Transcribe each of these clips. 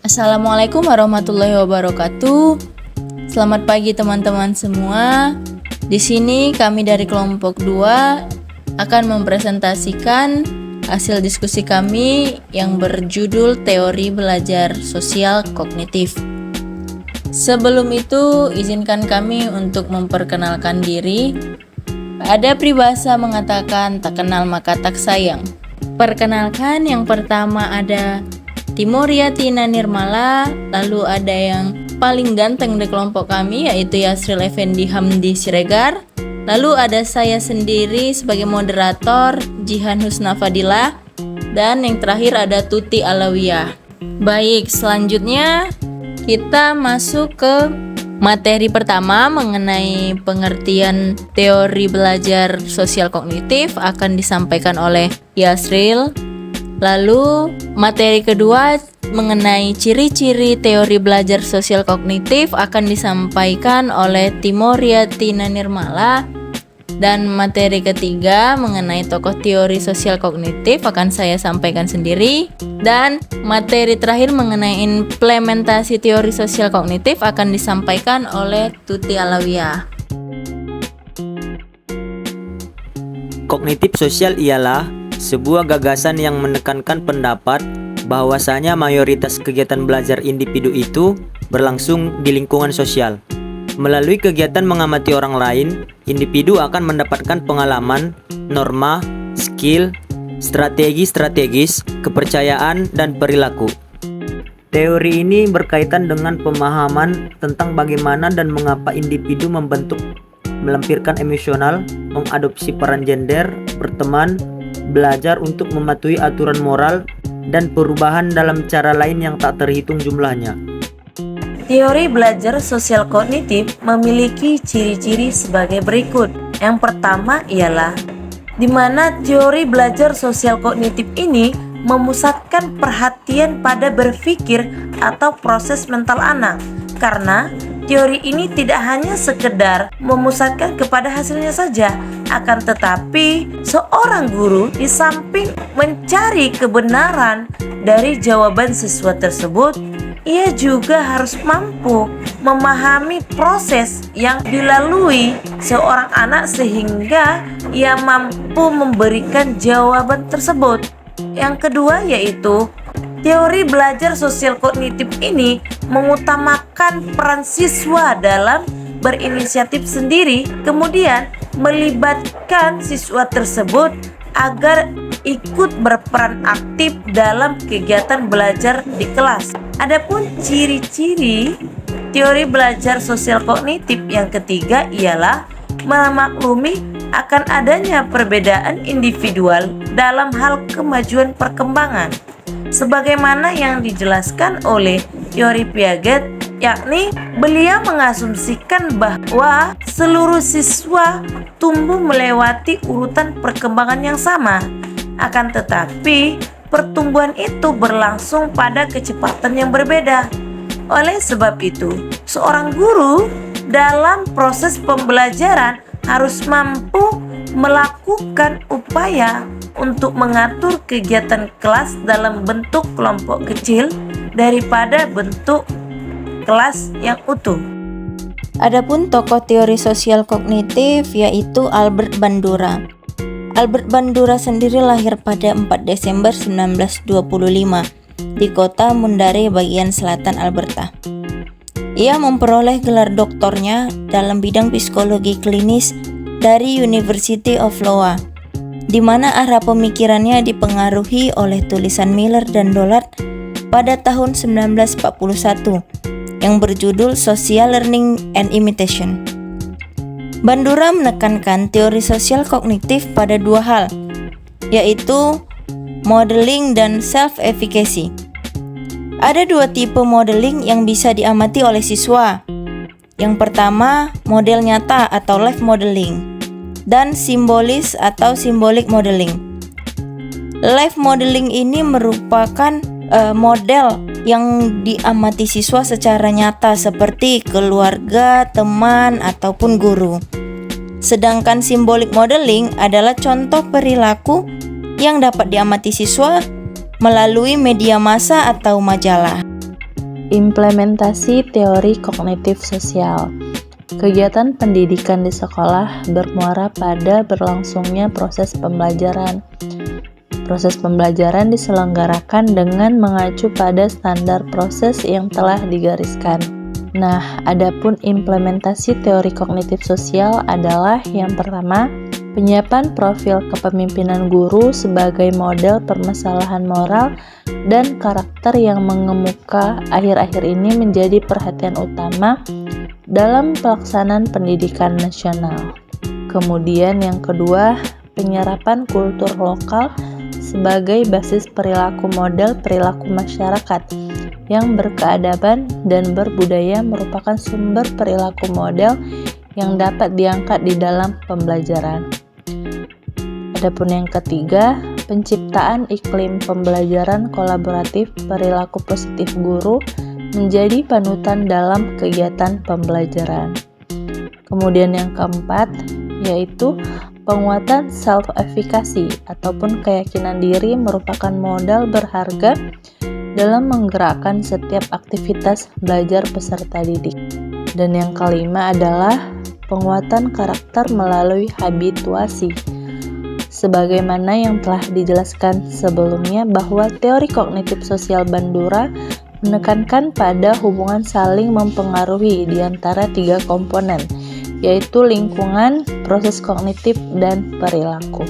Assalamualaikum warahmatullahi wabarakatuh. Selamat pagi teman-teman semua. Di sini kami dari kelompok 2 akan mempresentasikan hasil diskusi kami yang berjudul Teori Belajar Sosial Kognitif. Sebelum itu, izinkan kami untuk memperkenalkan diri. Ada peribahasa mengatakan tak kenal maka tak sayang. Perkenalkan, yang pertama ada Timoria Tina Nirmala, lalu ada yang paling ganteng di kelompok kami yaitu Yasril Effendi Hamdi Siregar, lalu ada saya sendiri sebagai moderator Jihan Husna Fadilah, dan yang terakhir ada Tuti Alawiyah. Baik, selanjutnya kita masuk ke materi pertama mengenai pengertian teori belajar sosial kognitif akan disampaikan oleh Yasril. Lalu materi kedua mengenai ciri-ciri teori belajar sosial kognitif akan disampaikan oleh Timoria Tina Nirmala. Dan materi ketiga mengenai tokoh teori sosial kognitif akan saya sampaikan sendiri. Dan materi terakhir mengenai implementasi teori sosial kognitif akan disampaikan oleh Tuti Alawiyah. Kognitif sosial ialah sebuah gagasan yang menekankan pendapat bahwasanya mayoritas kegiatan belajar individu itu berlangsung di lingkungan sosial. Melalui kegiatan mengamati orang lain, individu akan mendapatkan pengalaman, norma, skill, strategi strategis, kepercayaan, dan perilaku. Teori ini berkaitan dengan pemahaman tentang bagaimana dan mengapa individu membentuk, melampirkan emosional, mengadopsi peran gender, berteman, belajar untuk mematuhi aturan moral, dan perubahan dalam cara lain yang tak terhitung jumlahnya. Teori belajar sosial kognitif memiliki ciri-ciri sebagai berikut. Yang pertama ialah di mana teori belajar sosial kognitif ini memusatkan perhatian pada berpikir atau proses mental anak, karena teori ini tidak hanya sekedar memusatkan kepada hasilnya saja, akan tetapi seorang guru di samping mencari kebenaran dari jawaban siswa tersebut, ia juga harus mampu memahami proses yang dilalui seorang anak sehingga ia mampu memberikan jawaban tersebut. Yang kedua yaitu teori belajar sosial kognitif ini mengutamakan peran siswa dalam berinisiatif sendiri, kemudian melibatkan siswa tersebut agar ikut berperan aktif dalam kegiatan belajar di kelas. Adapun ciri-ciri teori belajar sosial kognitif yang ketiga ialah memaklumi akan adanya perbedaan individual dalam hal kemajuan perkembangan, sebagaimana yang dijelaskan oleh teori Piaget, yakni beliau mengasumsikan bahwa seluruh siswa tumbuh melewati urutan perkembangan yang sama, akan tetapi pertumbuhan itu berlangsung pada kecepatan yang berbeda. Oleh sebab itu, seorang guru dalam proses pembelajaran harus mampu melakukan upaya untuk mengatur kegiatan kelas dalam bentuk kelompok kecil daripada bentuk kelas yang utuh. Adapun tokoh teori sosial kognitif yaitu Albert Bandura. Albert Bandura sendiri lahir pada 4 Desember 1925 di kota Mundare bagian selatan Alberta. Ia memperoleh gelar doktornya dalam bidang psikologi klinis dari University of Iowa, di mana arah pemikirannya dipengaruhi oleh tulisan Miller dan Dollard pada tahun 1941 yang berjudul Social Learning and Imitation. Bandura menekankan teori sosial kognitif pada dua hal, yaitu modeling dan self-efficacy. Ada dua tipe modeling yang bisa diamati oleh siswa. Yang pertama, model nyata atau live modeling, dan simbolis atau symbolic modeling. Live modeling ini merupakan model yang diamati siswa secara nyata seperti keluarga, teman, ataupun guru. Sedangkan symbolic modeling adalah contoh perilaku yang dapat diamati siswa melalui media massa atau majalah. Implementasi teori kognitif sosial. Kegiatan pendidikan di sekolah bermuara pada berlangsungnya proses pembelajaran. Proses pembelajaran diselenggarakan dengan mengacu pada standar proses yang telah digariskan. Nah, adapun implementasi teori kognitif sosial adalah yang pertama, penyiapan profil kepemimpinan guru sebagai model permasalahan moral dan karakter yang mengemuka akhir-akhir ini menjadi perhatian utama dalam pelaksanaan pendidikan nasional. Kemudian yang kedua, penyerapan kultur lokal sebagai basis perilaku model perilaku masyarakat yang berkeadaban dan berbudaya merupakan sumber perilaku model yang dapat diangkat di dalam pembelajaran. Adapun yang ketiga, penciptaan iklim pembelajaran kolaboratif perilaku positif guru menjadi panutan dalam kegiatan pembelajaran. Kemudian yang keempat, yaitu penguatan self-efficacy ataupun keyakinan diri merupakan modal berharga dalam menggerakkan setiap aktivitas belajar peserta didik. Dan yang kelima adalah penguatan karakter melalui habituasi. Sebagaimana yang telah dijelaskan sebelumnya bahwa teori kognitif sosial Bandura menekankan pada hubungan saling mempengaruhi di antara tiga komponen, yaitu lingkungan, proses kognitif, dan perilaku.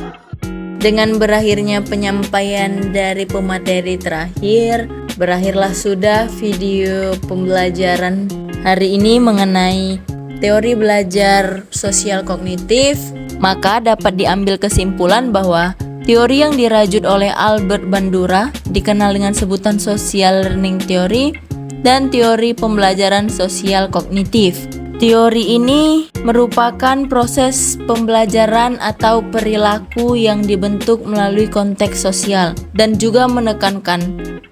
Dengan berakhirnya penyampaian dari pemateri terakhir, berakhirlah sudah video pembelajaran hari ini mengenai teori belajar sosial kognitif. Maka dapat diambil kesimpulan bahwa teori yang dirajut oleh Albert Bandura dikenal dengan sebutan social learning theory dan teori pembelajaran sosial kognitif. Teori ini merupakan proses pembelajaran atau perilaku yang dibentuk melalui konteks sosial dan juga menekankan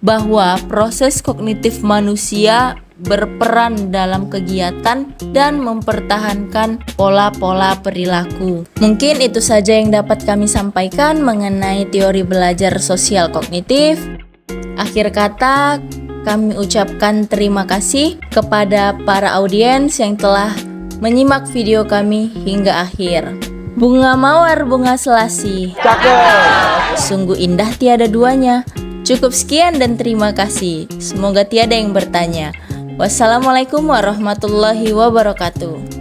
bahwa proses kognitif manusia berperan dalam kegiatan dan mempertahankan pola-pola perilaku. Mungkin itu saja yang dapat kami sampaikan mengenai teori belajar sosial kognitif. Akhir kata, kami ucapkan terima kasih kepada para audiens yang telah menyimak video kami hingga akhir. Bunga mawar, bunga selasi. Sungguh indah tiada duanya. Cukup sekian dan terima kasih. Semoga tiada yang bertanya. Wassalamualaikum warahmatullahi wabarakatuh.